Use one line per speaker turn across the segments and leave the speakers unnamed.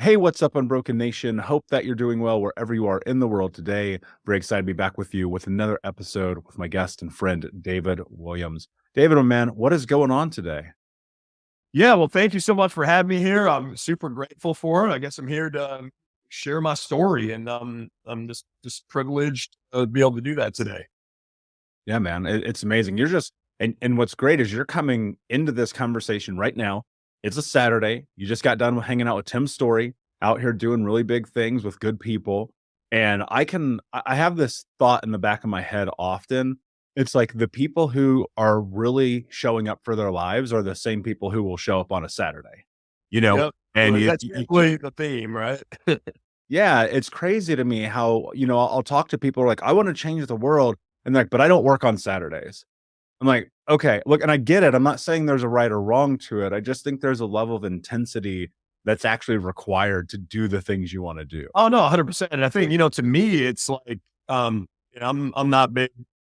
Hey, what's up, Unbroken Nation? Hope that you're doing well wherever you are in the world today. Very excited to be back with you with another episode with my guest and friend, David Williams. David, my man, what is going on today?
Yeah, well, thank you so much for having me here. I'm super grateful for it. I guess I'm here to share my story, and I'm just privileged to be able to do that today.
Yeah, man, it's amazing. You're just, and what's great is you're coming into this conversation right now. It's a Saturday. You just got done with hanging out with Tim Story, out here doing really big things with good people. And I have this thought in the back of my head often. It's like the people who are really showing up for their lives are the same people who will show up on a Saturday, you know,
Yep,
and
that's usually the theme, right?
yeah, it's crazy to me how, I'll talk to people like, I want to change the world. And they're like, but I don't work on Saturdays. I'm like, okay, look, and I get it. I'm not saying there's a right or wrong to it. I just think there's a level of intensity that's actually required to do the things you want to do.
Oh no, 100%. And I think to me, it's like I'm not a big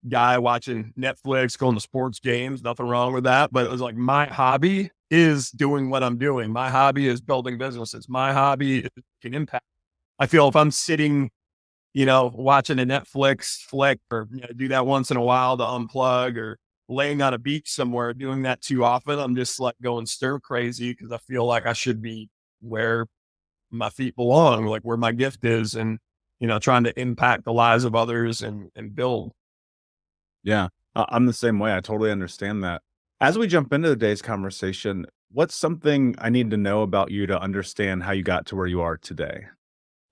guy watching Netflix, going to sports games. Nothing wrong with that, but it was like my hobby is doing what I'm doing. My hobby is building businesses. My hobby is making impact. I feel if I'm sitting watching a Netflix flick or do that once in a while to unplug or laying on a beach somewhere, doing that too often, I'm just like going stir crazy because I feel like I should be where my feet belong, like where my gift is and, trying to impact the lives of others and build.
Yeah, I'm the same way. I totally understand that. As we jump into today's conversation, what's something I need to know about you to understand how you got to where you are today?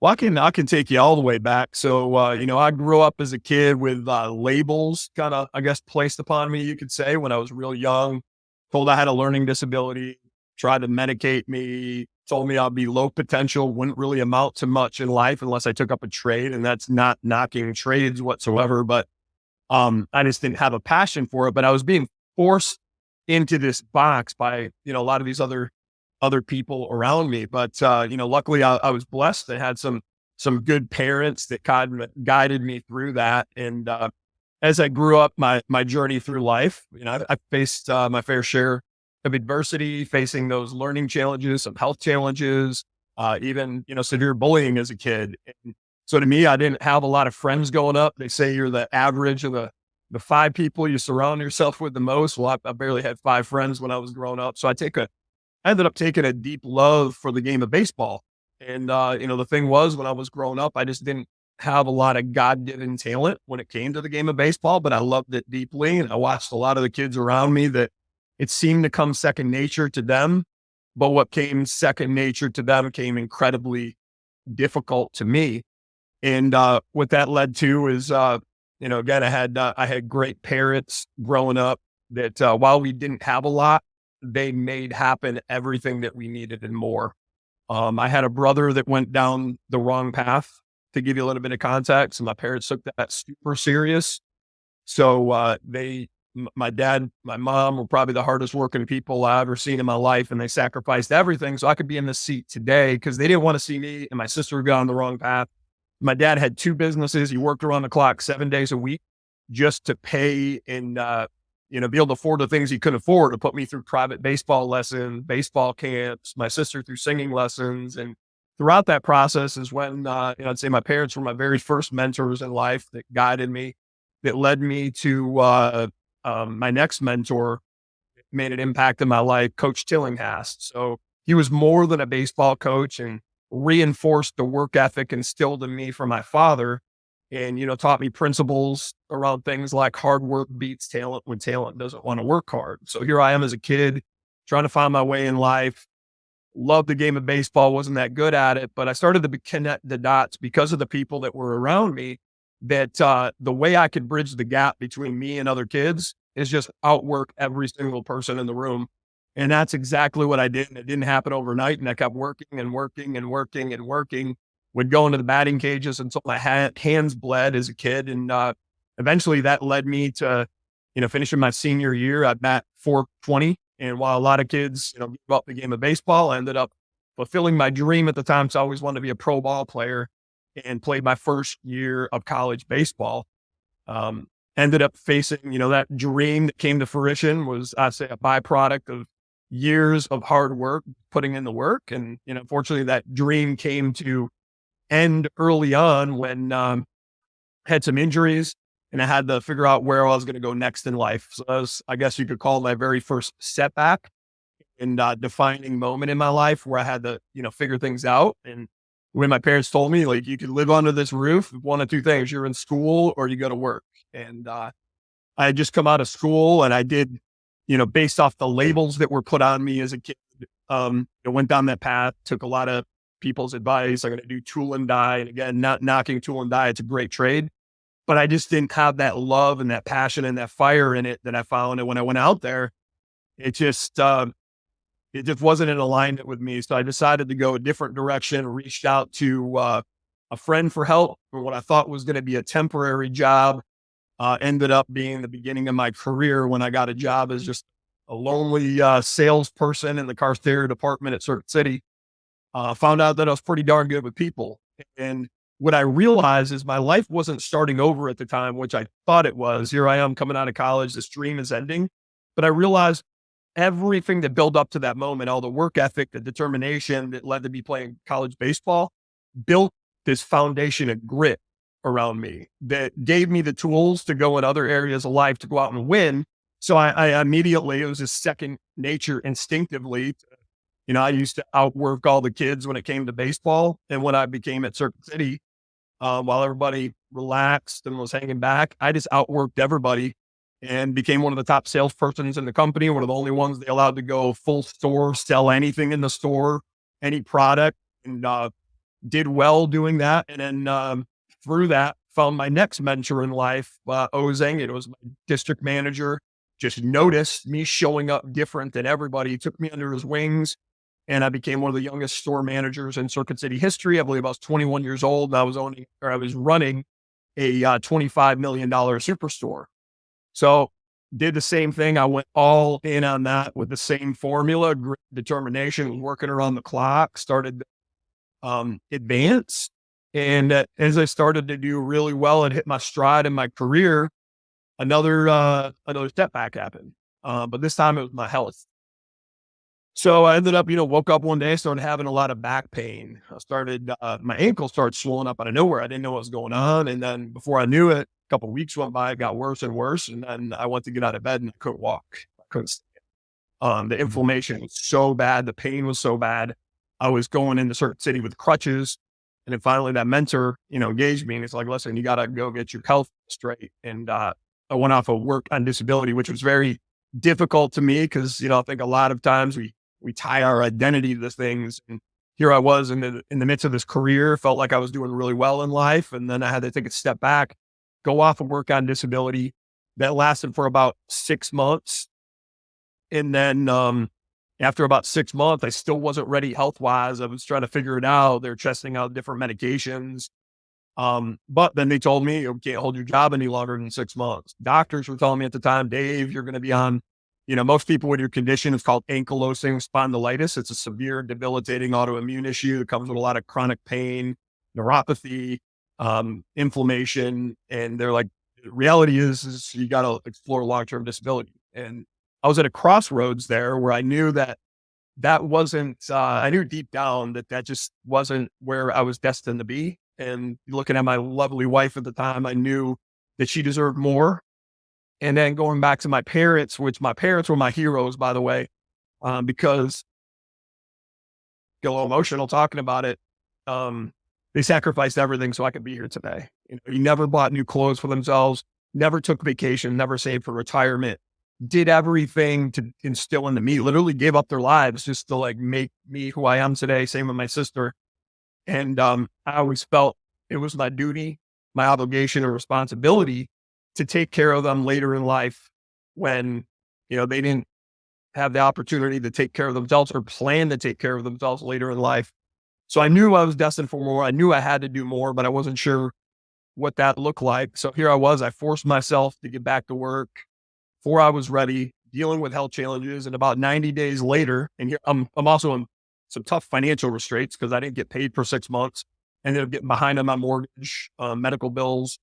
Well, I can take you all the way back. So, I grew up as a kid with labels kind of, I guess, placed upon me, you could say, when I was real young, told I had a learning disability, tried to medicate me, told me I'd be low potential, wouldn't really amount to much in life unless I took up a trade. And that's not knocking trades whatsoever, but I just didn't have a passion for it. But I was being forced into this box by, a lot of these other people around me. But luckily I was blessed. I had some good parents that guided me through that. And as I grew up, my journey through life, I faced my fair share of adversity, facing those learning challenges, some health challenges, even severe bullying as a kid. And so to me, I didn't have a lot of friends growing up. They say you're the average of the five people you surround yourself with the most. Well, I barely had five friends when I was growing up. So I ended up taking a deep love for the game of baseball. And, the thing was when I was growing up, I just didn't have a lot of God-given talent when it came to the game of baseball, but I loved it deeply. And I watched a lot of the kids around me that it seemed to come second nature to them. But what came second nature to them came incredibly difficult to me. And what that led to is, again, I had great parents growing up that while we didn't have a lot, they made happen everything that we needed and more. I had a brother that went down the wrong path. To give you a little bit of context, and my parents took that super serious. So my dad, my mom were probably the hardest working people I've ever seen in my life, and they sacrificed everything so I could be in this seat today because they didn't want to see me and my sister go on the wrong path. My dad had two businesses. He worked around the clock 7 days a week just to pay and be able to afford the things he couldn't afford, to put me through private baseball lessons, baseball camps, my sister through singing lessons. And throughout that process is when, I'd say my parents were my very first mentors in life that guided me, that led me to my next mentor, made an impact in my life, Coach Tillinghast. So he was more than a baseball coach and reinforced the work ethic instilled in me from my father and, taught me principles around things like hard work beats talent when talent doesn't want to work hard. So here I am as a kid trying to find my way in life. Loved the game of baseball, wasn't that good at it, but I started to connect the dots because of the people that were around me that the way I could bridge the gap between me and other kids is just outwork every single person in the room. And that's exactly what I did. And it didn't happen overnight. And I kept working and working and working and working. Would go into the batting cages until my hands bled as a kid. And eventually that led me to, finishing my senior year at bat 420. And while a lot of kids, give up the game of baseball, I ended up fulfilling my dream at the time. So I always wanted to be a pro ball player and played my first year of college baseball. Ended up facing, that dream that came to fruition was, I say, a byproduct of, years of hard work, putting in the work. And, unfortunately that dream came to end early on when, had some injuries and I had to figure out where I was going to go next in life. So that was, I guess you could call my very first setback and defining moment in my life where I had to, figure things out. And when my parents told me, like, you could live under this roof, one of two things: you're in school or you go to work. And I had just come out of school and I did, based off the labels that were put on me as a kid, I went down that path, took a lot of people's advice. I'm going to do tool and die. And again, not knocking tool and die. It's a great trade, but I just didn't have that love and that passion and that fire in it that I found. And when I went out there, it just, it just wasn't in alignment with me. So I decided to go a different direction, reached out to a friend for help for what I thought was going to be a temporary job. Ended up being the beginning of my career when I got a job as just a lonely salesperson in the car stereo department at Circuit City. Found out that I was pretty darn good with people. And what I realized is my life wasn't starting over at the time, which I thought it was. Here I am coming out of college. This dream is ending. But I realized everything that built up to that moment, all the work ethic, the determination that led to me playing college baseball, built this foundation of grit around me that gave me the tools to go in other areas of life to go out and win. So I immediately, it was just second nature instinctively. I used to outwork all the kids when it came to baseball. And when I became at Circuit City, while everybody relaxed and was hanging back, I just outworked everybody and became one of the top salespersons in the company, one of the only ones they allowed to go full store, sell anything in the store, any product, and did well doing that. And then through that, found my next mentor in life, Ozeng. It was my district manager, just noticed me showing up different than everybody. He took me under his wings, and I became one of the youngest store managers in Circuit City history. I believe I was 21 years old, and I was running a $25 million superstore. So did the same thing. I went all in on that with the same formula, grit, determination, working around the clock, started advance. And as I started to do really well and hit my stride in my career, another setback happened. But this time it was my health. So I ended up, woke up one day, started having a lot of back pain. My ankle started swelling up out of nowhere. I didn't know what was going on. And then before I knew it, a couple of weeks went by, it got worse and worse. And then I went to get out of bed and I couldn't walk. I couldn't stand. The inflammation was so bad. The pain was so bad. I was going into Circuit City with crutches. And then finally that mentor, engaged me and it's like, listen, you got to go get your health straight. And I went off of work on disability, which was very difficult to me because, I think a lot of times we tie our identity to things. And here I was in the midst of this career, felt like I was doing really well in life. And then I had to take a step back, go off of work on disability. That lasted for about 6 months. And then after about 6 months, I still wasn't ready health-wise. I was trying to figure it out. They're testing out different medications. But then they told me, you can't hold your job any longer than 6 months. Doctors were telling me at the time, Dave, you're going to be on, most people with your condition is called ankylosing spondylitis. It's a severe debilitating autoimmune issue that comes with a lot of chronic pain, neuropathy, inflammation. And they're like, the reality is you got to explore long-term disability. And I was at a crossroads there where I knew that wasn't, I knew deep down that just wasn't where I was destined to be. And looking at my lovely wife at the time, I knew that she deserved more. And then going back to my parents, which my parents were my heroes, by the way, because get a little emotional talking about it. They sacrificed everything so I could be here today. He never bought new clothes for themselves, never took vacation, never saved for retirement, did everything to instill into me, literally gave up their lives just to like make me who I am today. Same with my sister. And I always felt it was my duty, my obligation and responsibility to take care of them later in life when, they didn't have the opportunity to take care of themselves or plan to take care of themselves later in life. So I knew I was destined for more. I knew I had to do more, but I wasn't sure what that looked like. So here I was, I forced myself to get back to work before I was ready, dealing with health challenges. And about 90 days later, and here I'm also in some tough financial restraints because I didn't get paid for 6 months. Ended up getting behind on my mortgage, medical bills,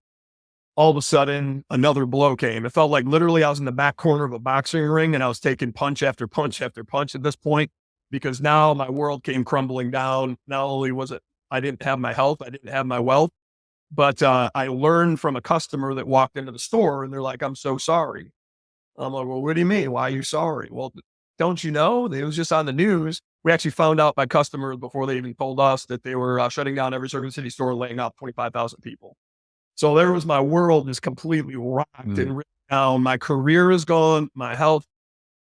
all of a sudden another blow came. It felt like literally I was in the back corner of a boxing ring and I was taking punch after punch after punch at this point, because now my world came crumbling down. Not only was it, I didn't have my health, I didn't have my wealth, but I learned from a customer that walked into the store and they're like, "I'm so sorry." I'm like, "Well, what do you mean? Why are you sorry?" "Well, don't you know? It was just on the news." We actually found out by customers before they even told us that they were shutting down every Circuit City store, laying off 25,000 people. So there was my world just completely rocked and written down. My career is gone. My health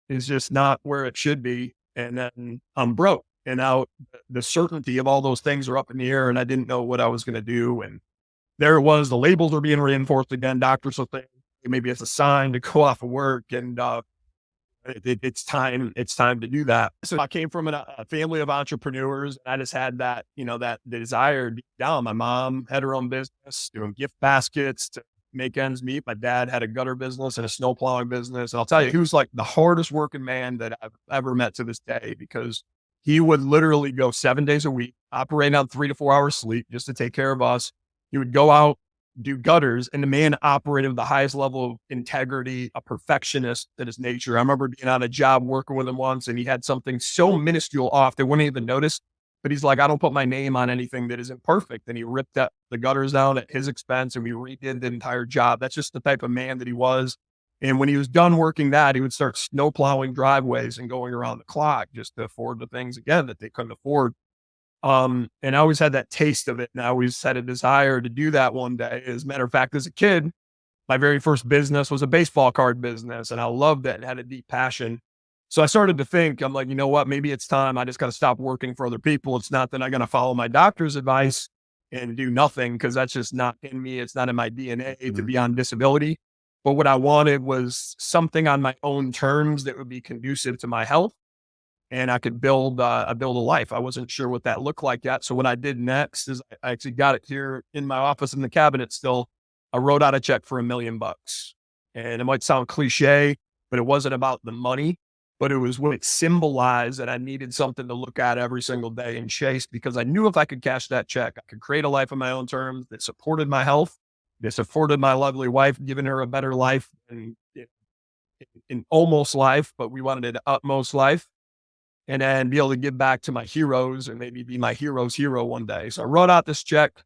is just not where it should be. And then I'm broke. And now the certainty of all those things are up in the air, and I didn't know what I was going to do. And there it was. The labels were being reinforced again. Doctors will think maybe it's a sign to go off of work. And it's time to do that. So I came from a family of entrepreneurs. I just had that, that desire deep down. My mom had her own business doing gift baskets to make ends meet. My dad had a gutter business and a snow plowing business. And I'll tell you, he was like the hardest working man that I've ever met to this day, because he would literally go 7 days a week, operating on 3 to 4 hours sleep just to take care of us. He would go out, do gutters, and the man operated with the highest level of integrity, a perfectionist in his nature. I remember being on a job working with him once, and he had something so minuscule off they wouldn't even notice. But he's like, "I don't put my name on anything that isn't perfect." And he ripped the gutters down at his expense, and we redid the entire job. That's just the type of man that he was. And when he was done working that, he would start snow plowing driveways and going around the clock just to afford the things again that they couldn't afford. And I always had that taste of it, and I always had a desire to do that one day. As a matter of fact, as a kid, my very first business was a baseball card business, and I loved it and had a deep passion. So I started to think, I'm like, you know what, maybe it's time. I just got to stop working for other people. It's not that I'm going to follow my doctor's advice and do nothing, because that's just not in me. It's not in my DNA to be on disability. But what I wanted was something on my own terms that would be conducive to my health, and I could build a life. I wasn't sure what that looked like yet. So what I did next is I actually got it here in my office in the cabinet still. I wrote out a check for $1 million. And it might sound cliche, but it wasn't about the money, but it was what it symbolized, that I needed something to look at every single day and chase, because I knew if I could cash that check, I could create a life on my own terms that supported my health, that supported my lovely wife, giving her a better life in almost life, but we wanted an utmost life. And then be able to give back to my heroes and maybe be my hero's hero one day. So I wrote out this check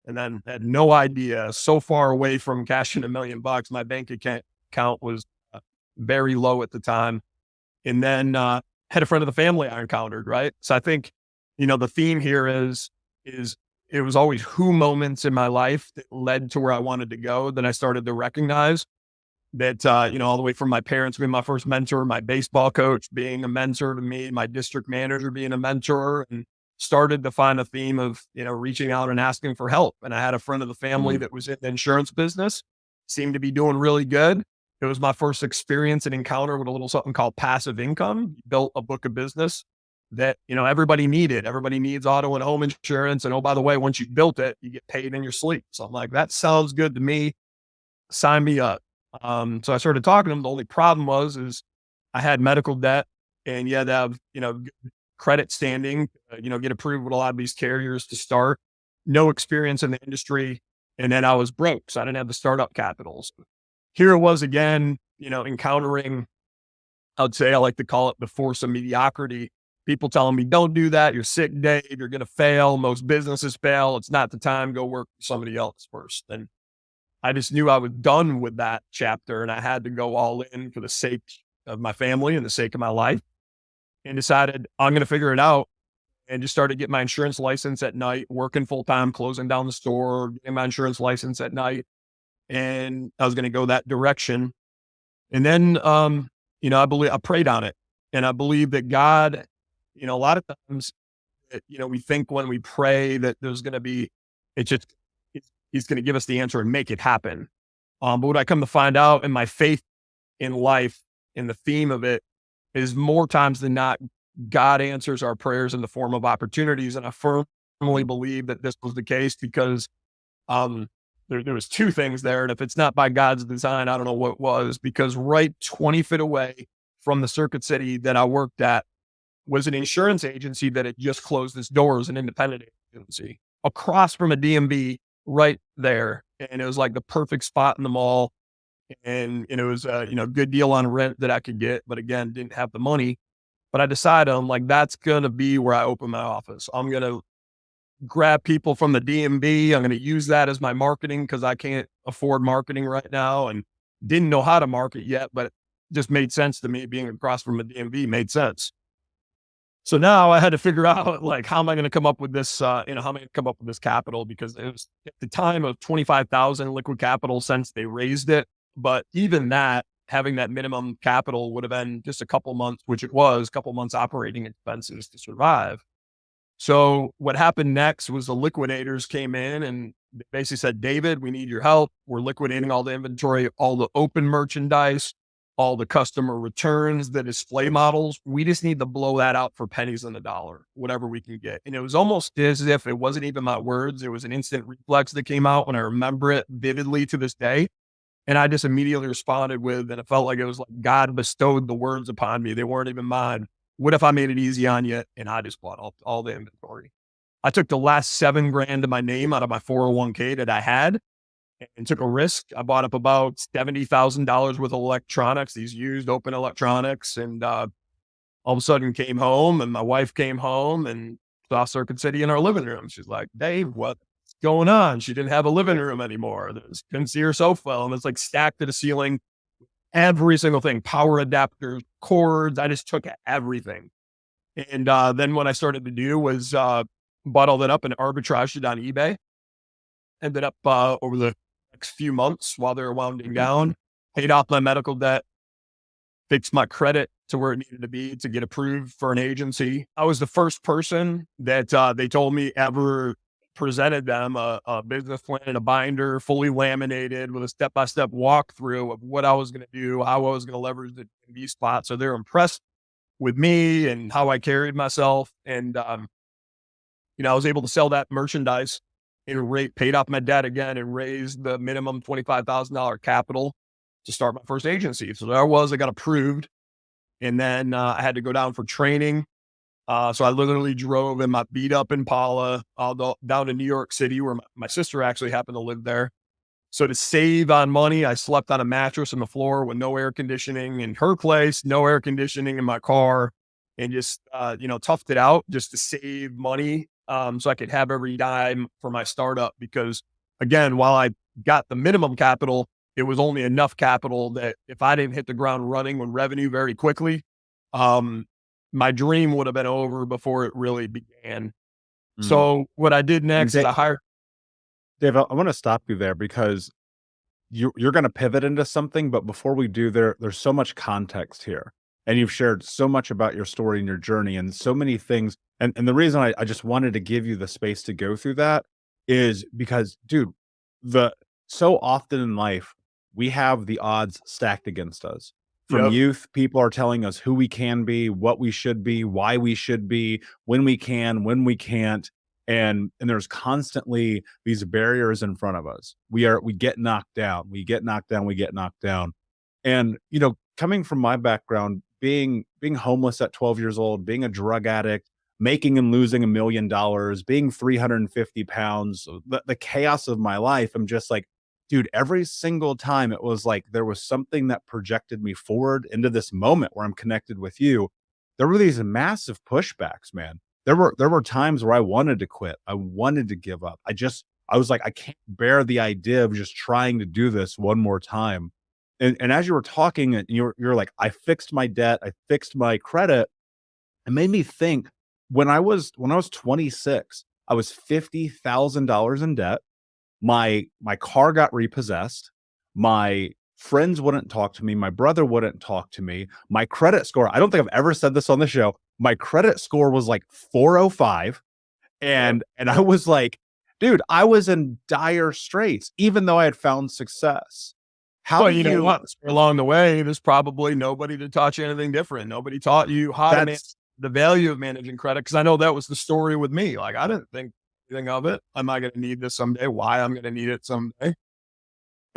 and then had no idea, so far away from cashing $1 million. My bank account was very low at the time. And then had a friend of the family I encountered, right? So I think, the theme here is it was always who moments in my life that led to where I wanted to go. Then I started to recognize that, all the way from my parents being my first mentor, my baseball coach being a mentor to me, my district manager being a mentor, and started to find a theme of, reaching out and asking for help. And I had a friend of the family that was in the insurance business, seemed to be doing really good. It was my first experience and encounter with a little something called passive income. He built a book of business that, everybody needed. Everybody needs auto and home insurance. And oh, by the way, once you built it, you get paid in your sleep. So I'm like, that sounds good to me. Sign me up. So I started talking to him. The only problem is I had medical debt, and you had to have, credit standing, get approved with a lot of these carriers to start, no experience in the industry. And then I was broke. So I didn't have the startup capitals. Here it was again, encountering, I like to call it the force of mediocrity. People telling me, "Don't do that. You're sick, Dave. You're going to fail. Most businesses fail. It's not the time. Go work for somebody else first." And I just knew I was done with that chapter, and I had to go all in for the sake of my family and the sake of my life, and decided I'm going to figure it out, and just started getting my insurance license at night, working full time, closing down the store, getting my insurance license at night. And I was going to go that direction. And then, I prayed on it, and I believe that God, a lot of times, we think when we pray that there's going to be, he's going to give us the answer and make it happen. But what I come to find out in my faith in life, in the theme of it, is more times than not, God answers our prayers in the form of opportunities. And I firmly believe that this was the case, because there was two things there. And if it's not by God's design, I don't know what it was, because right 20 feet away from the Circuit City that I worked at was an insurance agency that had just closed its doors, an independent agency, across from a DMV right there. and it was like the perfect spot in the mall. And it was a, good deal on rent that I could get, but again, didn't have the money. But I decided I'm like, that's going to be where I open my office. I'm going to grab people from the DMV. I'm going to use that as my marketing because I can't afford marketing right now and didn't know how to market yet, but it just made sense to me. Being across from a DMV made sense. So now I had to figure out like, how am I going to come up with this, how am I going to come up with this capital? Because it was at the time of 25,000 liquid capital since they raised it. But even that, having that minimum capital would have been just a couple months, which it was a couple months operating expenses to survive. So what happened next was the liquidators came in and they basically said, David, we need your help. We're liquidating all the inventory, all the open merchandise, all the customer returns, the display models. We just need to blow that out for pennies on the dollar, whatever we can get. And it was almost as if it wasn't even my words. It was an instant reflex that came out when I remember it vividly to this day. And I just immediately responded with, and it felt like it was like God bestowed the words upon me. They weren't even mine. What if I made it easy on you? And I just bought all the inventory. I took the last $7,000 of my name out of my 401k that I had and took a risk. I bought up about $70,000 worth of electronics, these used open electronics. And all of a sudden came home and my wife came home and saw Circuit City in our living room. She's like, Dave, what's going on? She didn't have a living room anymore. Couldn't see her sofa. And it's like stacked to the ceiling. Every single thing, power adapters, cords. I just took everything. And then what I started to do was bought all that up and arbitraged it on eBay. Ended up over the next few months while they were winding down, paid off my medical debt, fixed my credit to where it needed to be to get approved for an agency. I was the first person that they told me ever presented them a business plan and a binder fully laminated with a step-by-step walkthrough of what I was going to do, how I was going to leverage the DMV spot. So they're impressed with me and how I carried myself. And, I was able to sell that merchandise and paid off my debt again and raised the minimum $25,000 capital to start my first agency. So I got approved. And then I had to go down for training. So I literally drove in my beat up Impala down to New York City where my sister actually happened to live there. So to save on money, I slept on a mattress on the floor with no air conditioning in her place, no air conditioning in my car, and just, toughed it out just to save money. So I could have every dime for my startup because again, while I got the minimum capital, it was only enough capital that if I didn't hit the ground running with revenue very quickly, my dream would have been over before it really began. So what I did next is I hired.
Dave, I want to stop you there because you're going to pivot into something, but before we do, there's so much context here, and you've shared so much about your story and your journey, and so many things. And the reason I just wanted to give you the space to go through that is because, dude, so often in life we have the odds stacked against us. From youth, people are telling us who we can be, what we should be, why we should be, when we can, when we can't. And there's constantly these barriers in front of us. We get knocked down. We get knocked down. We get knocked down. And, coming from my background, being homeless at 12 years old, being a drug addict, making and losing $1 million, being 350 pounds, the chaos of my life, I'm just like, dude, every single time it was like there was something that projected me forward into this moment where I'm connected with you. There were these massive pushbacks, man. There were times where I wanted to quit. I wanted to give up. I was like, I can't bear the idea of just trying to do this one more time. And as you were talking, and you're like, I fixed my debt, I fixed my credit. It made me think when I was 26, I was $50,000 in debt. My car got repossessed. My friends wouldn't talk to me. My brother wouldn't talk to me. My credit score, I don't think I've ever said this on the show. My credit score was like 405. And I was like, dude, I was in dire straits, even though I had found success.
Well, you know what? Along the way, there's probably nobody to taught you anything different. Nobody taught you how to manage the value of managing credit. Cause I know that was the story with me. Like, I didn't think anything of it. Am I going to need this someday? Why I'm going to need it someday?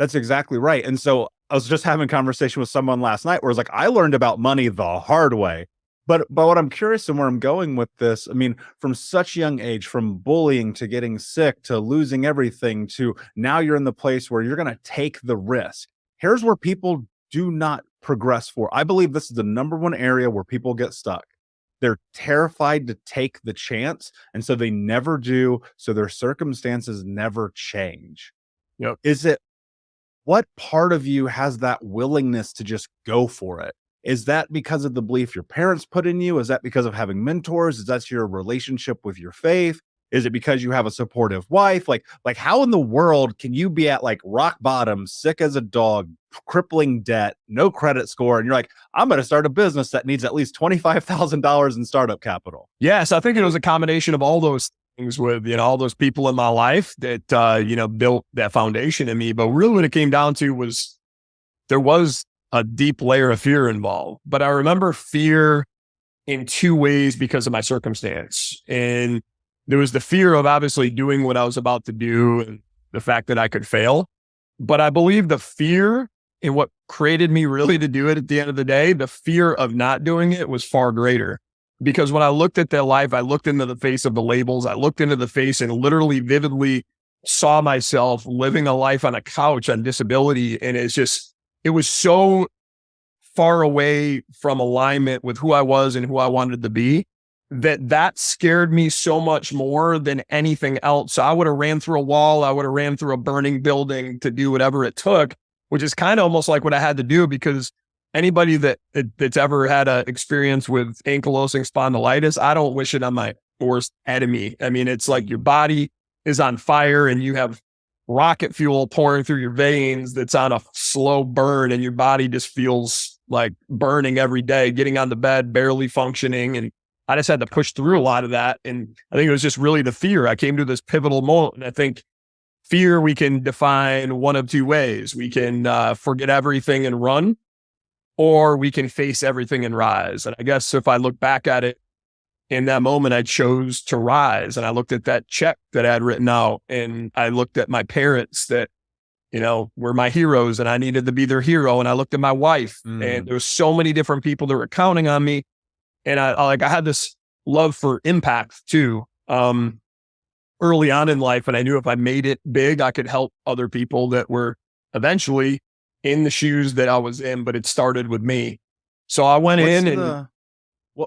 That's exactly right. And so I was just having a conversation with someone last night where it's like, I learned about money the hard way, But what I'm curious and where I'm going with this, I mean, from such a young age, from bullying to getting sick to losing everything to now you're in the place where you're going to take the risk. Here's where people do not progress for. I believe this is the number one area where people get stuck. They're terrified to take the chance, and so they never do. So their circumstances never change.
Yep.
Is it what part of you has that willingness to just go for it? Is that because of the belief your parents put in you? Is that because of having mentors? Is that your relationship with your faith? Is it because you have a supportive wife? Like how in the world can you be at like rock bottom, sick as a dog, crippling debt, no credit score, and you're like, I'm going to start a business that needs at least $25,000 in startup capital?
Yes, I think it was a combination of all those things with, all those people in my life that, built that foundation in me. But really what it came down to was there was a deep layer of fear involved. But I remember fear in two ways because of my circumstance. And there was the fear of obviously doing what I was about to do and the fact that I could fail. But I believe the fear and what created me really to do it at the end of the day, the fear of not doing it was far greater. Because when I looked at their life, I looked into the face of the labels, I looked into the face and literally vividly saw myself living a life on a couch on disability. And it was so far away from alignment with who I was and who I wanted to be that scared me so much more than anything else. So I would have ran through a wall. I would have ran through a burning building to do whatever it took, which is kind of almost like what I had to do, because anybody that's ever had an experience with ankylosing spondylitis, I don't wish it on my worst enemy. I mean, it's like your body is on fire and you have rocket fuel pouring through your veins that's on a slow burn, and your body just feels like burning every day, getting on the bed, barely functioning. And I just had to push through a lot of that. And I think it was just really the fear. I came to this pivotal moment. And I think fear, we can define one of two ways. We can forget everything and run, or we can face everything and rise. And I guess if I look back at it, in that moment, I chose to rise. And I looked at that check that I had written out, and I looked at my parents that, were my heroes, and I needed to be their hero. And I looked at my wife, and there was so many different people that were counting on me. And I had this love for impact too, early on in life. And I knew if I made it big, I could help other people that were eventually in the shoes that I was in, but it started with me. So I went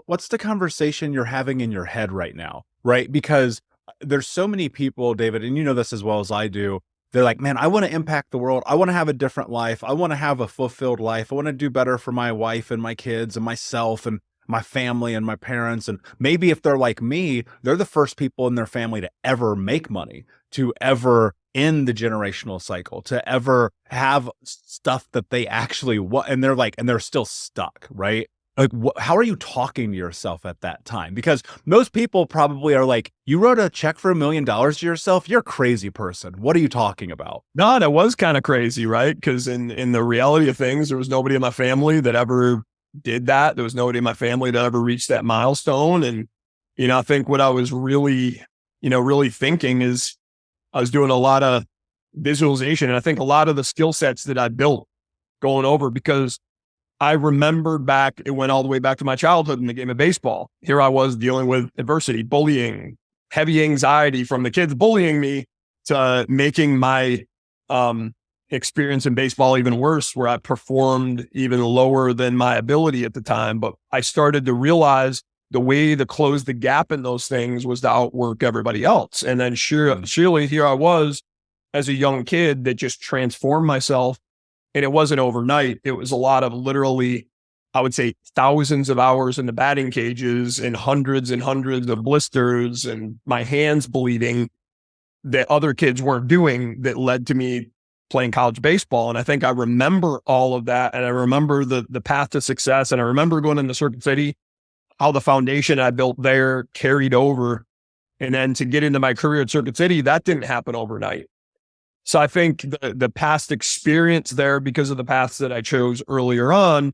what's the conversation you're having in your head right now? Right? Because there's so many people, David, and you know this as well as I do. They're like, man, I want to impact the world. I want to have a different life. I want to have a fulfilled life. I want to do better for my wife and my kids and myself and my family and my parents. And maybe if they're like me, they're the first people in their family to ever make money, to ever end the generational cycle, to ever have stuff that they actually want. And they're still stuck, right? Like, how are you talking to yourself at that time? Because most people probably are like, you wrote a check for $1 million to yourself. You're a crazy person. What are you talking about?
No, that was kind of crazy, right? Because in the reality of things, there was nobody in my family that ever did that. There was nobody in my family that ever reached that milestone. And, I think what I was really thinking is I was doing a lot of visualization. And I think a lot of the skill sets that I built going over, because I remembered back, it went all the way back to my childhood in the game of baseball. Here I was dealing with adversity, bullying, heavy anxiety from the kids bullying me, to making my experience in baseball even worse, where I performed even lower than my ability at the time. But I started to realize the way to close the gap in those things was to outwork everybody else. And then surely here I was as a young kid that just transformed myself. And it wasn't overnight. It was a lot of literally, I would say, thousands of hours in the batting cages and hundreds of blisters and my hands bleeding that other kids weren't doing, that led to me playing college baseball. And I think I remember all of that. And I remember the path to success. And I remember going into Circuit City, how the foundation I built there carried over. And then to get into my career at Circuit City, that didn't happen overnight. So I think the past experience there, because of the paths that I chose earlier on,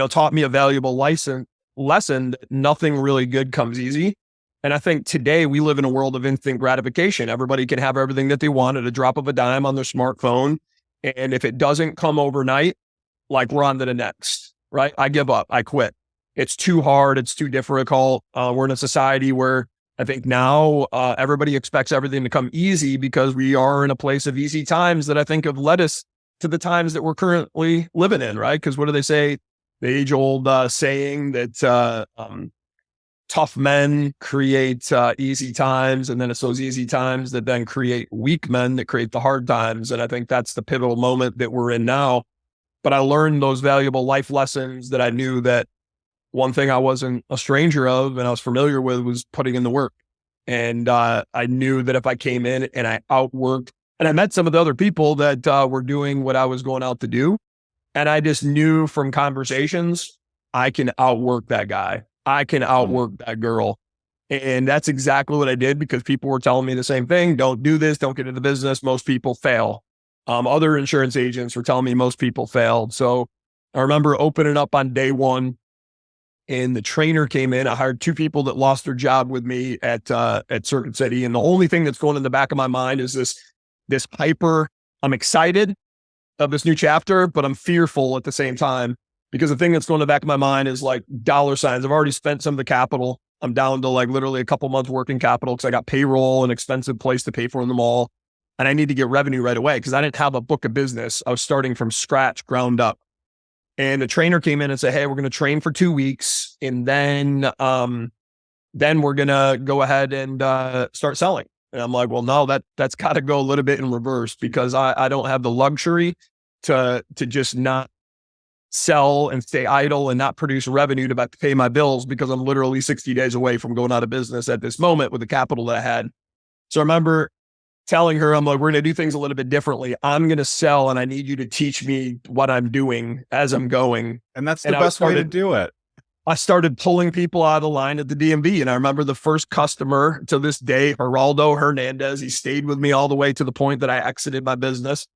taught me a valuable lesson that nothing really good comes easy. And I think today we live in a world of instant gratification. Everybody can have everything that they want at a drop of a dime on their smartphone. And if it doesn't come overnight, like, we're on to the next, right? I give up, I quit. it's too hard. It's too difficult. We're in a society where I think now everybody expects everything to come easy because we are in a place of easy times that I think have led us to the times that we're currently living in, right? Because what do they say? The age old saying that tough men create easy times, and then it's those easy times that then create weak men that create the hard times. And I think that's the pivotal moment that we're in now. But I learned those valuable life lessons that I knew that one thing I wasn't a stranger of and I was familiar with was putting in the work. And I knew that if I came in and I outworked, and I met some of the other people that were doing what I was going out to do. And I just knew from conversations, I can outwork that guy. I can outwork that girl. And that's exactly what I did because people were telling me the same thing. Don't do this. Don't get into the business. Most people fail. Other insurance agents were telling me most people failed. So I remember opening up on day one and the trainer came in. I hired 2 people that lost their job with me at Circuit City. And the only thing that's going in the back of my mind is this hyper, I'm excited of this new chapter, but I'm fearful at the same time because the thing that's going in the back of my mind is like dollar signs. I've already spent some of the capital. I'm down to like literally a couple months working capital because I got payroll and expensive place to pay for them all. And I need to get revenue right away because I didn't have a book of business. I was starting from scratch, ground up. And the trainer came in and said, hey, we're going to train for 2 weeks. And then we're going to go ahead and start selling. And I'm like, well, no, that's got to go a little bit in reverse because I don't have the luxury to just not sell and stay idle and not produce revenue to pay my bills because I'm literally 60 days away from going out of business at this moment with the capital that I had. So I remember telling her, I'm like, we're going to do things a little bit differently. I'm going to sell and I need you to teach me what I'm doing as I'm going.
And that's the best way to do it.
I started pulling people out of the line at the DMV. And I remember the first customer to this day, Geraldo Hernandez, he stayed with me all the way to the point that I exited my business.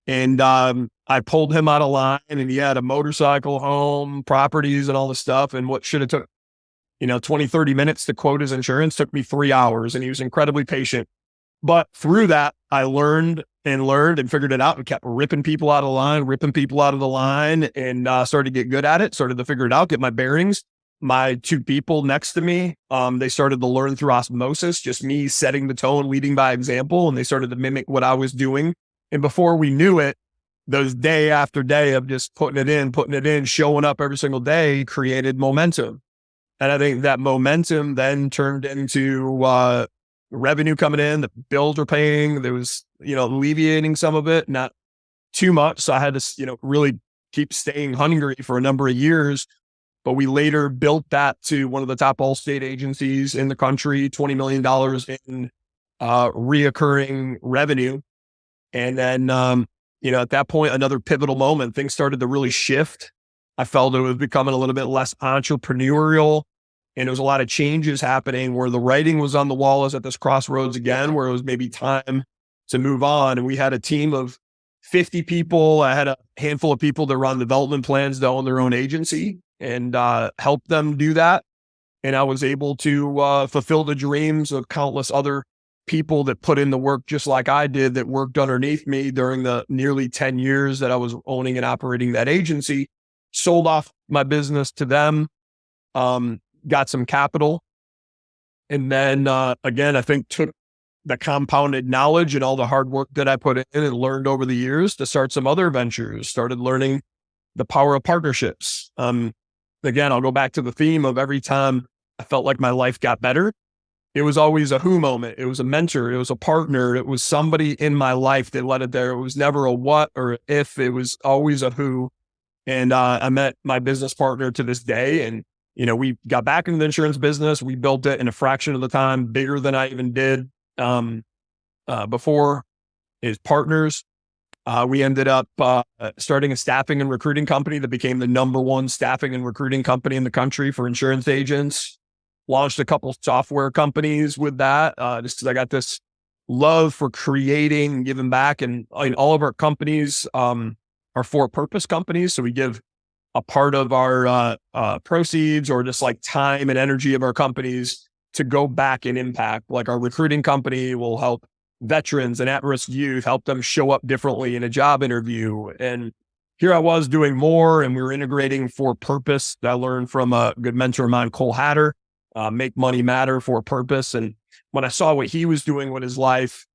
And I pulled him out of line and he had a motorcycle, home, properties and all this stuff. And what should have took, 20, 30 minutes to quote his insurance took me 3 hours and he was incredibly patient. But through that, I learned and figured it out and kept ripping people out of the line and started to get good at it, started to figure it out, get my bearings. My 2 people next to me, they started to learn through osmosis, just me setting the tone, leading by example, and they started to mimic what I was doing. And before we knew it, those day after day of just putting it in, showing up every single day created momentum. And I think that momentum then turned into revenue coming in, the bills were paying. There was, alleviating some of it, not too much. So I had to, really keep staying hungry for a number of years. But we later built that to one of the top Allstate agencies in the country, $20 million in reoccurring revenue. And then, at that point, another pivotal moment, things started to really shift. I felt it was becoming a little bit less entrepreneurial. And there was a lot of changes happening where the writing was on the wall. I was at this crossroads again, where it was maybe time to move on. And we had a team of 50 people. I had a handful of people that run development plans to own their own agency and help them do that. And I was able to fulfill the dreams of countless other people that put in the work just like I did, that worked underneath me during the nearly 10 years that I was owning and operating that agency. Sold off my business to them. Got some capital. And then, again, I think took the compounded knowledge and all the hard work that I put in and learned over the years to start some other ventures, started learning the power of partnerships. Again, I'll go back to the theme of every time I felt like my life got better, it was always a who moment. It was a mentor. It was a partner. It was somebody in my life that led it there. It was never a what or if, it was always a who. And I met my business partner to this day. And we got back into the insurance business. We built it in a fraction of the time, bigger than I even did before. His partners. We ended up starting a staffing and recruiting company that became the #1 staffing and recruiting company in the country for insurance agents. Launched a couple software companies with that, just because I got this love for creating and giving back. And all of our companies are for-purpose companies. So we give a part of our proceeds or just like time and energy of our companies to go back and impact. Like our recruiting company will help veterans and at-risk youth, help them show up differently in a job interview. And here I was doing more, and we were integrating for purpose. I learned from a good mentor of mine, Cole Hatter, make money matter for purpose. And when I saw what he was doing with his life,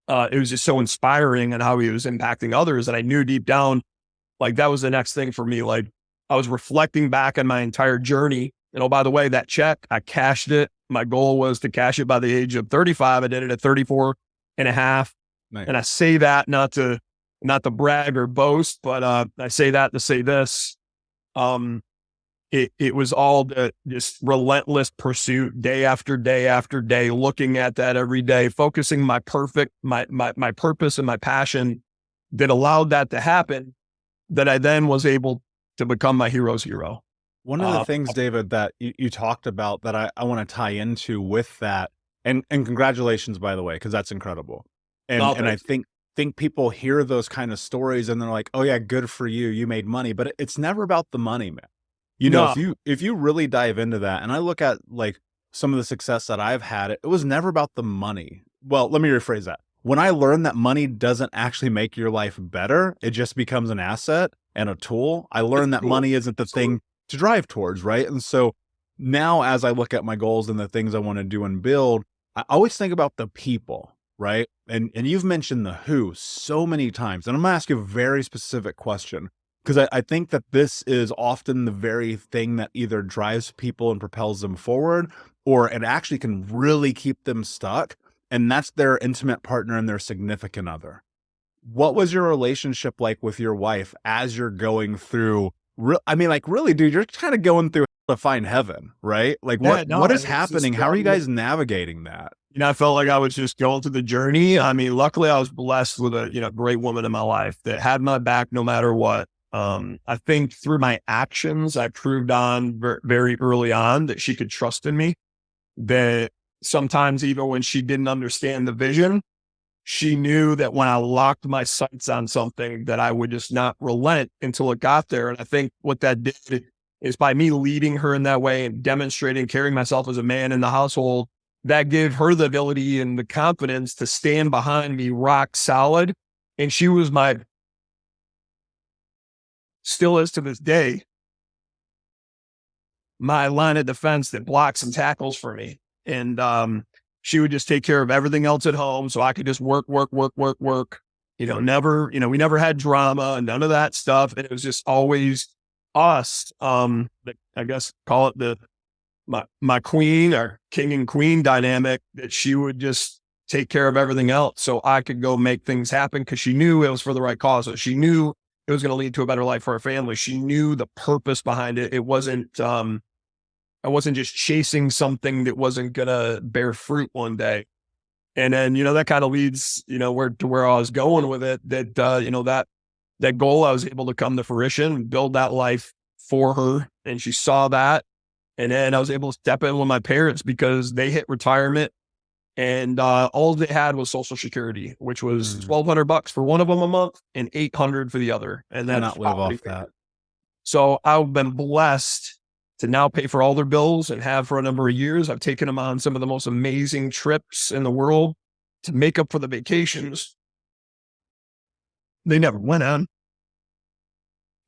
it was just so inspiring and how he was impacting others. And I knew deep down, like that was the next thing for me. Like I was reflecting back on my entire journey. And oh, by the way, that check, I cashed it. My goal was to cash it by the age of 35. I did it at 34 and a half.
Nice.
And I say that not to brag or boast, but I say that to say this. It was all the just relentless pursuit, day after day after day, looking at that every day, focusing my purpose and my passion that allowed that to happen, that I then was able to become my hero's hero.
One of the things, David, that you talked about that I want to tie into with that, and congratulations, by the way, because that's incredible. And I think people hear those kind of stories and they're like, oh yeah, good for you, you made money, but it's never about the money, man. You know, if you really dive into that, and I look at like some of the success that I've had, it was never about the money. Well, let me rephrase that. When I learned that money doesn't actually make your life better, it just becomes an asset and a tool. I learned that money isn't the thing to drive towards, right? And so now as I look at my goals and the things I want to do and build, I always think about the people, right? And you've mentioned the who so many times, and I'm gonna ask you a very specific question, because I think that this is often the very thing that either drives people and propels them forward, or it actually can really keep them stuck. And that's their intimate partner and their significant other. What was your relationship like with your wife as you're going through? I mean, like, really, dude, you're kind of going through to find heaven, right? Like, what is happening? How are you guys navigating that?
You know, I felt like I was just going through the journey. I mean, luckily I was blessed with a, great woman in my life that had my back no matter what. I think through my actions, I proved on very early on that she could trust in me, that sometimes even when she didn't understand the vision, she knew that when I locked my sights on something, that I would just not relent until it got there. And I think what that did is, by me leading her in that way and demonstrating, carrying myself as a man in the household, that gave her the ability and the confidence to stand behind me rock solid. And she was still is to this day, my line of defense that blocks and tackles for me. And she would just take care of everything else at home, so I could just work. Never, we never had drama and none of that stuff. And it was just always us. I guess call it my queen or king and queen dynamic, that she would just take care of everything else so I could go make things happen, because she knew it was for the right cause. So she knew it was going to lead to a better life for our family. She knew the purpose behind it. It wasn't, I wasn't just chasing something that wasn't going to bear fruit one day. And then, that kind of leads, where I was going with it, that, that goal, I was able to come to fruition and build that life for her. And she saw that. And then I was able to step in with my parents because they hit retirement, and all they had was Social Security, which was $1,200 for one of them a month and $800 for the other. And then
not live off that.
So I've been blessed to now pay for all their bills, and have for a number of years. I've taken them on some of the most amazing trips in the world to make up for the vacations they never went on.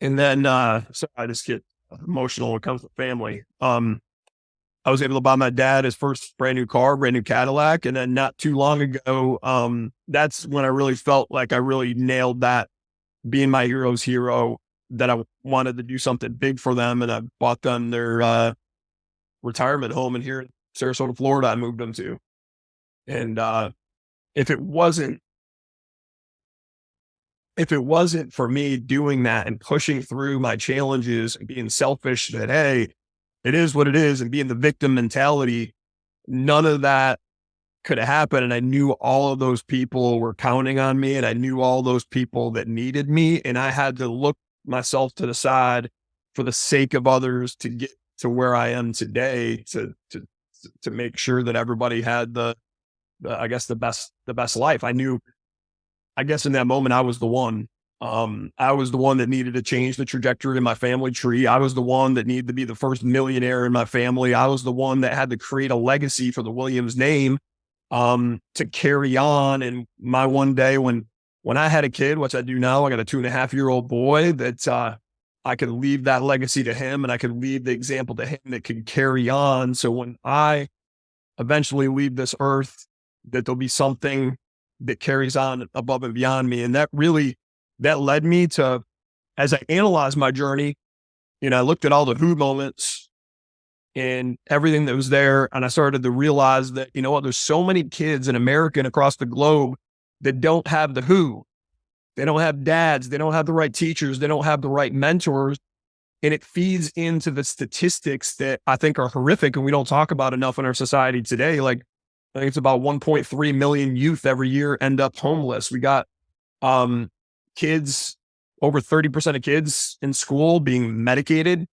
And then, so I just get emotional when it comes to family. I was able to buy my dad his first brand new car, brand new Cadillac. And then not too long ago, that's when I really felt like I really nailed that, being my hero's hero, that I wanted to do something big for them. And I bought them their retirement home in here in Sarasota, Florida. I moved them to. And if it wasn't for me doing that and pushing through my challenges and being selfish, that, hey, it is what it is, and being the victim mentality, none of that could have happened. And I knew all of those people were counting on me, and I knew all those people that needed me. And I had to look myself to the side for the sake of others to get to where I am today, to make sure that everybody had the best life. I guess in that moment, I was the one. I was the one that needed to change the trajectory of my family tree. I was the one that needed to be the first millionaire in my family. I was the one that had to create a legacy for the Williams name, to carry on. And my one day when when I had a kid, which I do now, I got a 2.5-year-old boy that I could leave that legacy to him, and I could leave the example to him that could carry on. So when I eventually leave this earth, that there'll be something that carries on above and beyond me. And that led me to, as I analyzed my journey, I looked at all the who moments and everything that was there. And I started to realize that, there's so many kids in America and across the globe that don't have the who. They don't have dads. They don't have the right teachers. They don't have the right mentors. And it feeds into the statistics that I think are horrific and we don't talk about enough in our society today. Like, I think it's about 1.3 million youth every year end up homeless. We got kids, over 30% of kids in school being medicated.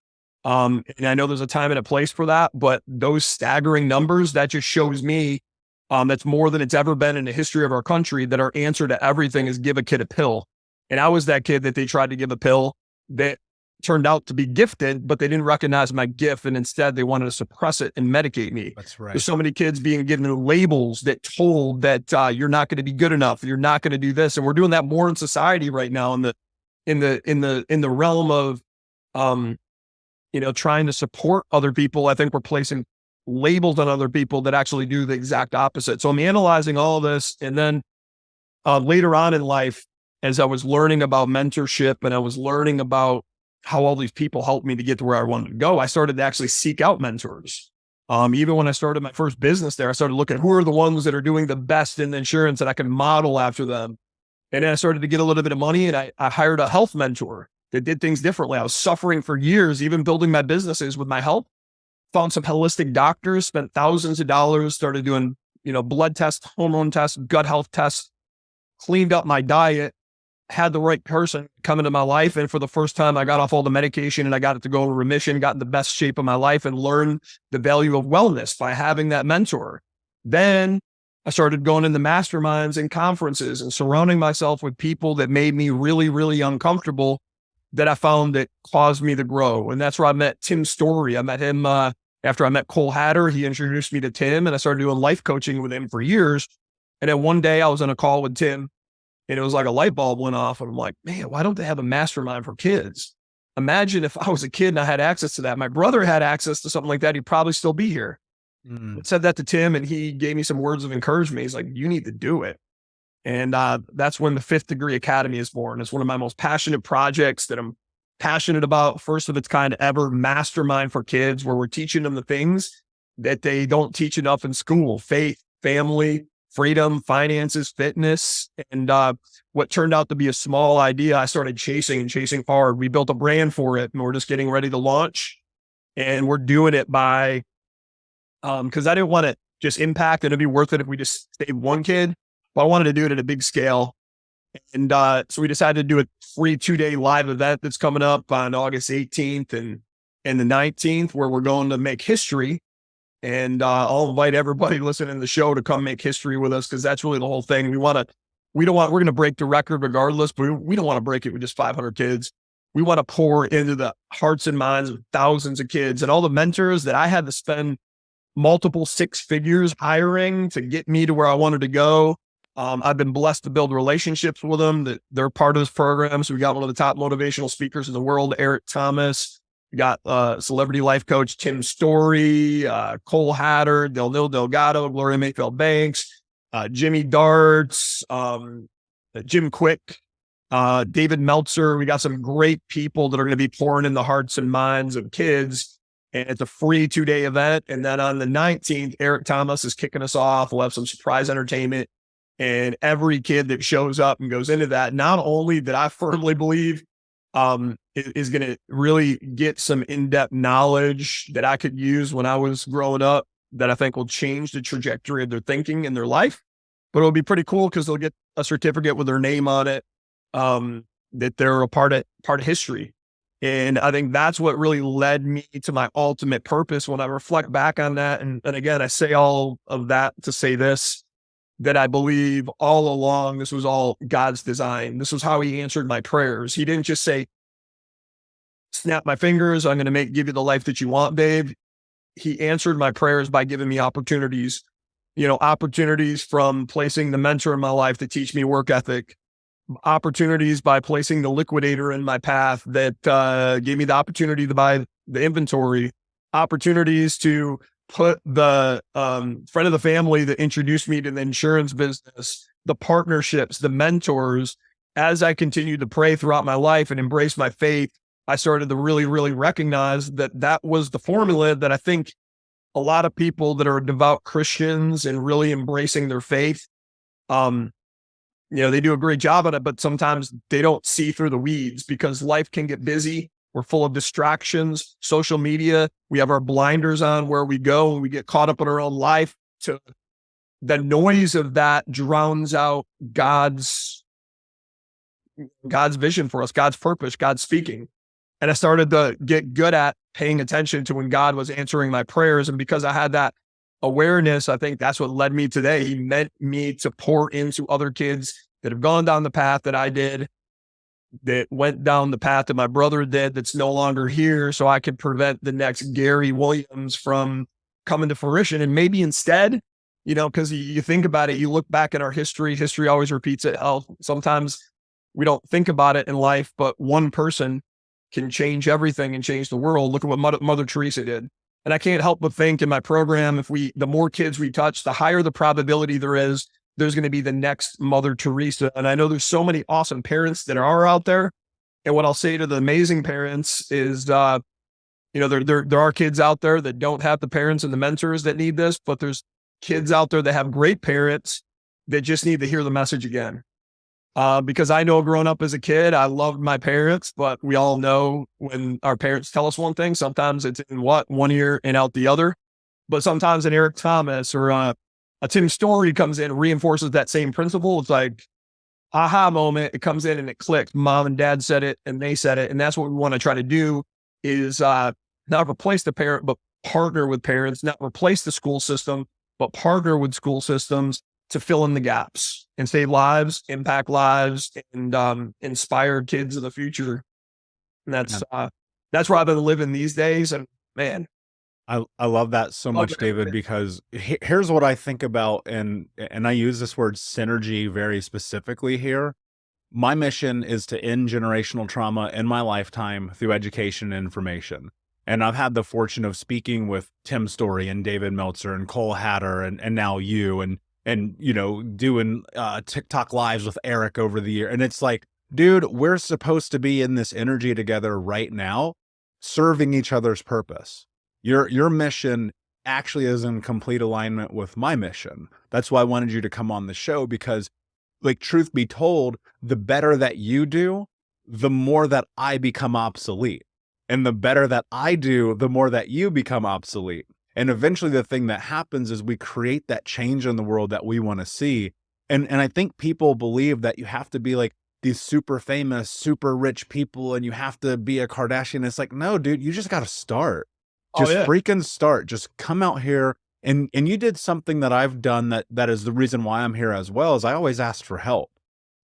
And I know there's a time and a place for that, but those staggering numbers, that just shows me that's more than it's ever been in the history of our country, that our answer to everything is give a kid a pill. And I was that kid that they tried to give a pill that turned out to be gifted, but they didn't recognize my gift. And instead they wanted to suppress it and medicate me.
That's right.
There's so many kids being given labels that told that you're not going to be good enough. You're not going to do this. And we're doing that more in society right now in the realm of, trying to support other people. I think we're placing labels on other people that actually do the exact opposite. So I'm analyzing all this. And then later on in life, as I was learning about mentorship and I was learning about how all these people helped me to get to where I wanted to go, I started to actually seek out mentors. Even when I started my first business there, I started looking at who are the ones that are doing the best in insurance and I can model after them. And then I started to get a little bit of money and I hired a health mentor that did things differently. I was suffering for years, even building my businesses with my health. Found some holistic doctors, spent thousands of dollars, started doing, blood tests, hormone tests, gut health tests, cleaned up my diet, had the right person come into my life. And for the first time, I got off all the medication and I got it to go in remission, got in the best shape of my life and learned the value of wellness by having that mentor. Then I started going into masterminds and conferences and surrounding myself with people that made me really, really uncomfortable, that I found that caused me to grow. And that's where I met Tim Story. I met him after I met Cole Hatter. He introduced me to Tim and I started doing life coaching with him for years. And then one day I was on a call with Tim and it was like a light bulb went off. And I'm like, man, why don't they have a mastermind for kids? Imagine if I was a kid and I had access to that. My brother had access to something like that. He'd probably still be here. I said that to Tim and he gave me some words of encouragement. He's like, you need to do it. And that's when the Fifth Degree Academy is born. It's one of my most passionate projects that I'm passionate about. First of its kind ever, mastermind for kids, where we're teaching them the things that they don't teach enough in school: faith, family, freedom, finances, fitness. And what turned out to be a small idea, I started chasing hard. We built a brand for it and we're just getting ready to launch. And we're doing it by, because I didn't want to just impact and it'd be worth it if we just saved one kid. But I wanted to do it at a big scale. And so we decided to do a free 2-day live event that's coming up on August 18th and the 19th, where we're going to make history. And I'll invite everybody listening to the show to come make history with us, because that's really the whole thing. We're going to break the record regardless, but we don't want to break it with just 500 kids. We want to pour into the hearts and minds of thousands of kids, and all the mentors that I had to spend multiple 6 figures hiring to get me to where I wanted to go. I've been blessed to build relationships with them, that they're part of this program. So we got one of the top motivational speakers in the world, Eric Thomas. We got celebrity life coach Tim Story, Cole Hatter, Del Delgado, Gloria Mayfield Banks, Jimmy Darts, Jim Quick, David Meltzer. We got some great people that are going to be pouring in the hearts and minds of kids. And it's a free 2-day event. And then on the 19th, Eric Thomas is kicking us off. We'll have some surprise entertainment. And every kid that shows up and goes into that, not only that I firmly believe is going to really get some in-depth knowledge that I could use when I was growing up, that I think will change the trajectory of their thinking and their life. But it'll be pretty cool because they'll get a certificate with their name on it, that they're a part of history. And I think that's what really led me to my ultimate purpose when I reflect back on that. And again, I say all of that to say this, that I believe all along, this was all God's design. This was how he answered my prayers. He didn't just say, snap my fingers, I'm going to give you the life that you want, babe. He answered my prayers by giving me opportunities, opportunities from placing the mentor in my life to teach me work ethic, opportunities by placing the liquidator in my path that gave me the opportunity to buy the inventory, opportunities to put the friend of the family that introduced me to the insurance business, the partnerships, the mentors. As I continued to pray throughout my life and embrace my faith, I started to really, really recognize that that was the formula that I think a lot of people that are devout Christians and really embracing their faith, they do a great job at it, but sometimes they don't see through the weeds because life can get busy. We're full of distractions, social media. We have our blinders on where we go and we get caught up in our own life. So the noise of that drowns out God's vision for us, God's purpose, God's speaking. And I started to get good at paying attention to when God was answering my prayers. And because I had that awareness, I think that's what led me today. He meant me to pour into other kids that have gone down the path that I did, that went down the path that my brother did, that's no longer here, so I could prevent the next Gary Williams from coming to fruition. And maybe instead, because you think about it, you look back at our history always repeats itself. Sometimes we don't think about it in life, but one person can change everything and change the world. Look at what Mother Teresa did. And I can't help but think in my program, the more kids we touch, the higher the probability there's going to be the next Mother Teresa. And I know there's so many awesome parents that are out there. And what I'll say to the amazing parents is, there are kids out there that don't have the parents and the mentors that need this, but there's kids out there that have great parents that just need to hear the message again. Because I know growing up as a kid, I loved my parents, but we all know when our parents tell us one thing, sometimes it's in one ear and out the other. But sometimes an Eric Thomas or a Tim Story comes in and reinforces that same principle. It's like aha moment. It comes in and it clicks. Mom and dad said it and they said it. And that's what we want to try to do is not replace the parent, but partner with parents, not replace the school system, but partner with school systems to fill in the gaps and save lives, impact lives, and inspire kids of the future. And that's where I've been living these days. And man,
I love that so much, David, because here's what I think about, and I use this word synergy very specifically here. My mission is to end generational trauma in my lifetime through education and information. And I've had the fortune of speaking with Tim Story and David Meltzer and Cole Hatter and now you and doing TikTok lives with Eric over the year. And it's like, dude, we're supposed to be in this energy together right now, serving each other's purpose. Your mission actually is in complete alignment with my mission. That's why I wanted you to come on the show, because like, truth be told, the better that you do, the more that I become obsolete. And the better that I do, the more that you become obsolete. And eventually the thing that happens is we create that change in the world that we want to see. And I think people believe that you have to be like these super famous, super rich people and you have to be a Kardashian. It's like, no, dude, you just got to start. Just freaking start. Just come out here. And you did something that I've done that is the reason why I'm here as well, is I always asked for help.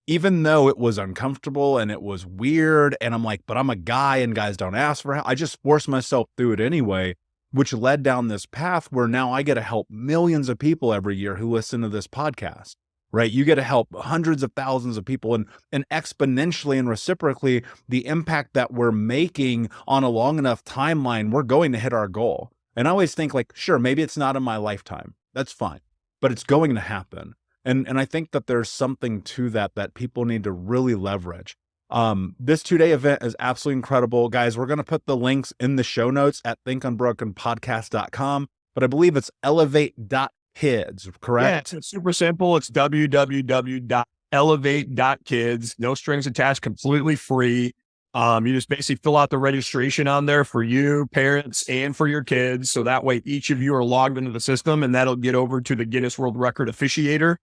Even though it was uncomfortable and it was weird. And I'm like, but I'm a guy and guys don't ask for help. I just forced myself through it anyway, which led down this path where now I get to help millions of people every year who listen to this podcast, right? You get to help hundreds of thousands of people and exponentially and reciprocally, the impact that we're making on a long enough timeline, we're going to hit our goal. And I always think like, sure, maybe it's not in my lifetime. That's fine, but it's going to happen. And I think that there's something to that people need to really leverage. This 2-day event is absolutely incredible. Guys, we're going to put the links in the show notes at thinkunbrokenpodcast.com, but I believe it's elevate.kids, correct?
Yeah, it's super simple. It's www.elevate.kids. No strings attached, completely free. You just basically fill out the registration on there for you, parents, and for your kids. So that way each of you are logged into the system and that'll get over to the Guinness World Record officiator.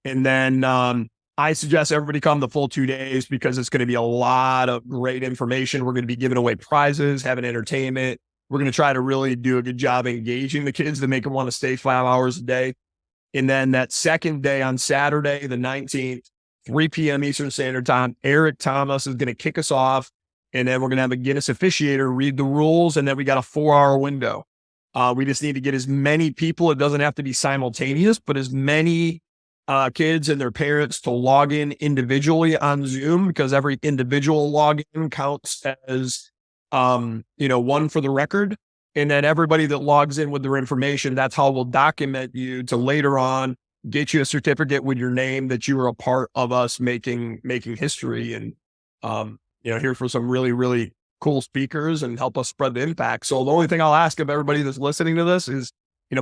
And then I suggest everybody come the full 2 days because it's going to be a lot of great information. We're going to be giving away prizes, having entertainment. We're going to try to really do a good job engaging the kids to make them want to stay 5 hours a day. And then that second day on Saturday, the 19th, 3 p.m. Eastern Standard Time, Eric Thomas is going to kick us off. And then we're going to have a Guinness officiator read the rules. And then we got a 4-hour window. We just need to get as many people. It doesn't have to be simultaneous, but as many kids and their parents to log in individually on Zoom, because every individual login counts as, one for the record. And then everybody that logs in with their information, that's how we'll document you to later on get you a certificate with your name that you were a part of us making history, and, here for some really, really cool speakers and help us spread the impact. So the only thing I'll ask of everybody that's listening to this is,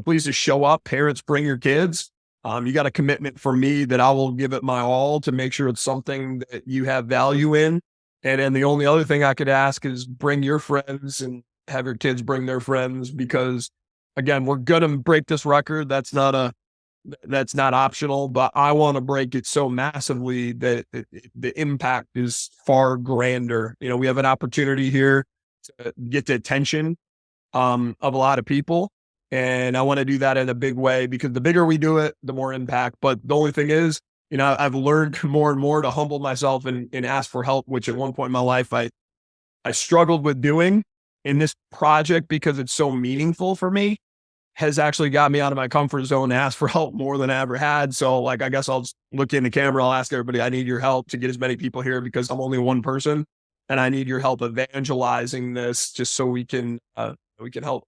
please just show up. Parents, bring your kids. You got a commitment from me that I will give it my all to make sure it's something that you have value in. And then the only other thing I could ask is bring your friends and have your kids bring their friends, because again, we're going to break this record. That's not optional, but I want to break it so massively that the impact is far grander. We have an opportunity here to get the attention of a lot of people. And I want to do that in a big way, because the bigger we do it, the more impact. But the only thing is, I've learned more and more to humble myself and ask for help, which at one point in my life, I struggled with doing. In this project, because it's so meaningful for me, has actually got me out of my comfort zone to ask for help more than I ever had. So I guess I'll just look in the camera. I'll ask everybody, I need your help to get as many people here, because I'm only one person and I need your help evangelizing this, just so we can help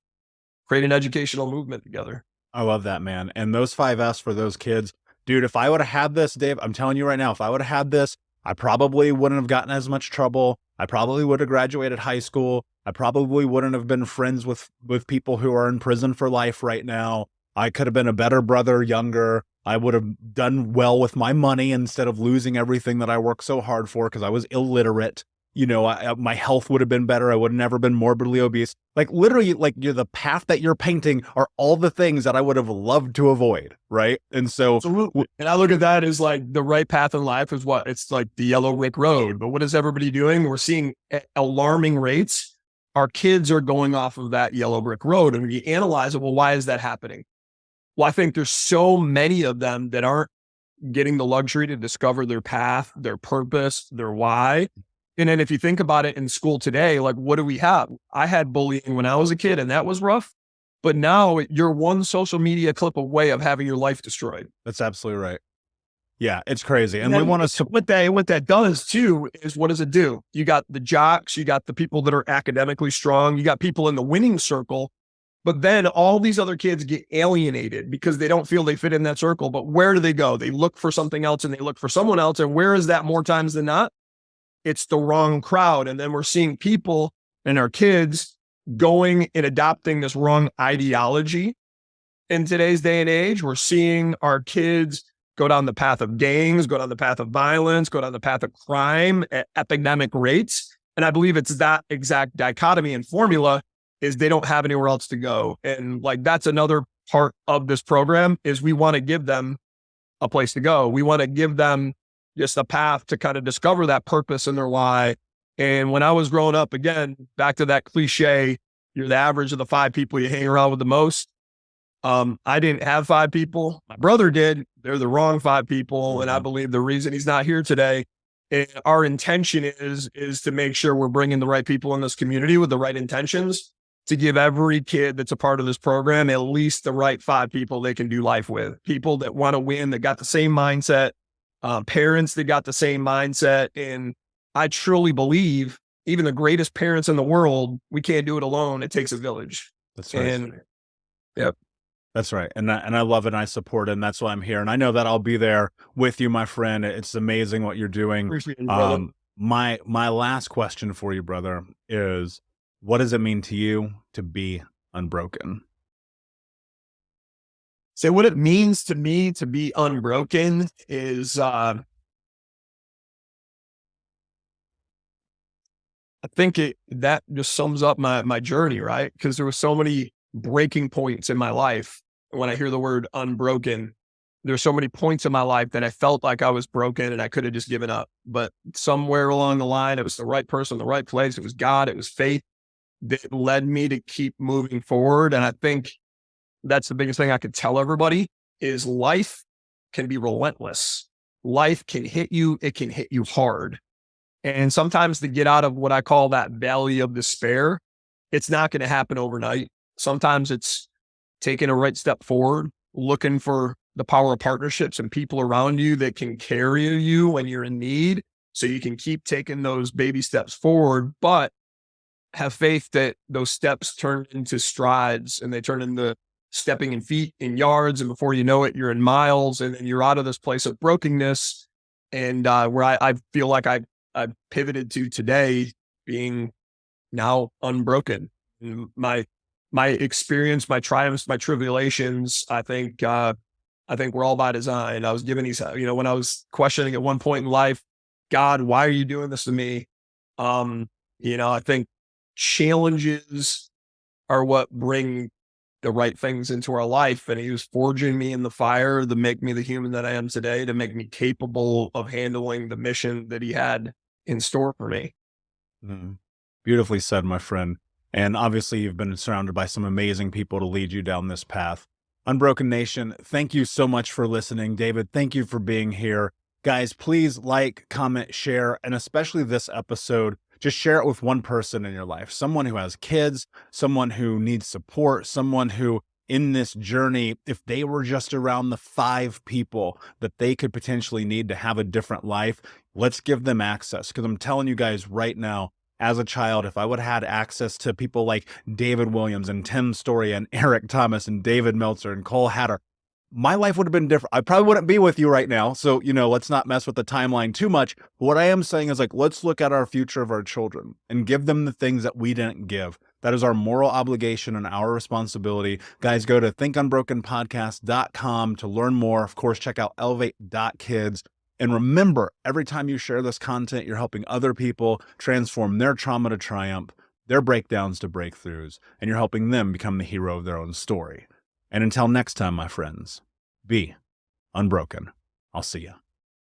create an educational movement together.
I love that, man. And those 5S for those kids, dude, if I would have had this, Dave, I'm telling you right now, if I would have had this, I probably wouldn't have gotten as much trouble. I probably would have graduated high school. I probably wouldn't have been friends with people who are in prison for life right now. I could have been a better brother, younger. I would have done well with my money instead of losing everything that I worked so hard for because I was illiterate. My health would have been better. I would have never been morbidly obese. Like literally, like the path that you're painting are all the things that I would have loved to avoid. Right. And so,
absolutely. And I look at that as like the right path in life is what it's like, the yellow brick road. But what is everybody doing? We're seeing alarming rates. Our kids are going off of that yellow brick road, and we analyze it. Well, why is that happening? Well, I think there's so many of them that aren't getting the luxury to discover their path, their purpose, their why. And then if you think about it in school today, like what do we have? I had bullying when I was a kid, and that was rough. But now you're one social media clip away of having your life destroyed.
That's absolutely right. Yeah, it's crazy. And
then
we want to,
what that does too is, what does it do? You got the jocks, you got the people that are academically strong, you got people in the winning circle, but then all these other kids get alienated because they don't feel they fit in that circle. But where do they go? They look for something else, and they look for someone else. And where is that more times than not? It's the wrong crowd. And then we're seeing people and our kids going and adopting this wrong ideology. In today's day and age, we're seeing our kids go down the path of gangs, go down the path of violence, go down the path of crime at epidemic rates. And I believe it's that exact dichotomy and formula is they don't have anywhere else to go. And like, that's another part of this program is we want to give them a place to go. We want to give them just a path to kind of discover that purpose in their why. And when I was growing up, again, back to that cliche, you're the average of the 5 people you hang around with the most. I didn't have 5 people. My brother did. They're the wrong 5 people. And I believe the reason he's not here today, and our intention is to make sure we're bringing the right people in this community with the right intentions to give every kid that's a part of this program at least the right 5 people they can do life with. People that want to win, that got the same mindset, parents that got the same mindset. And I truly believe even the greatest parents in the world, we can't do it alone. It takes a village.
That's right.
And yep.
That's right. And I love it, and I support it, and that's why I'm here. And I know that I'll be there with you, my friend. It's amazing what you're doing.
Appreciate it, brother.
My last question for you, brother, is what does it mean to you to be unbroken?
So what it means to me to be unbroken is, I think that just sums up my journey, right? Because there were so many breaking points in my life. When I hear the word unbroken, there's so many points in my life that I felt like I was broken and I could have just given up. But somewhere along the line, it was the right person, the right place. It was God, it was faith that led me to keep moving forward. And I think that's the biggest thing I could tell everybody is life can be relentless. Life can hit you. It can hit you hard. And sometimes to get out of what I call that valley of despair, it's not going to happen overnight. Sometimes it's taking a right step forward, looking for the power of partnerships and people around you that can carry you when you're in need. So you can keep taking those baby steps forward, but have faith that those steps turn into strides and they turn into stepping in feet, in yards. And before you know it, you're in miles, and you're out of this place of brokenness. And where I feel like I pivoted to today being now unbroken. My experience, my triumphs, my tribulations, I think we're all by design. I was given these, when I was questioning at one point in life, God, why are you doing this to me? I think challenges are what bring the right things into our life. And he was forging me in the fire to make me the human that I am today, to make me capable of handling the mission that he had in store for me.
Mhm. Beautifully said, my friend. And obviously, you've been surrounded by some amazing people to lead you down this path. Unbroken Nation, thank you so much for listening. David, thank you for being here. Guys, please like, comment, share, and especially this episode, just share it with one person in your life, someone who has kids, someone who needs support, someone who in this journey, if they were just around the 5 people that they could potentially need to have a different life, let's give them access. Because I'm telling you guys right now, as a child, if I would have had access to people like David Williams and Tim Story and Eric Thomas and David Meltzer and Cole Hatter, my life would have been different. I probably wouldn't be with you right now. So, let's not mess with the timeline too much. But what I am saying is, like, let's look at our future of our children and give them the things that we didn't give. That is our moral obligation and our responsibility. Guys, go to thinkunbrokenpodcast.com to learn more. Of course, check out elevate.kids. And remember, every time you share this content, you're helping other people transform their trauma to triumph, their breakdowns to breakthroughs, and you're helping them become the hero of their own story. And until next time, my friends, be unbroken. I'll see you.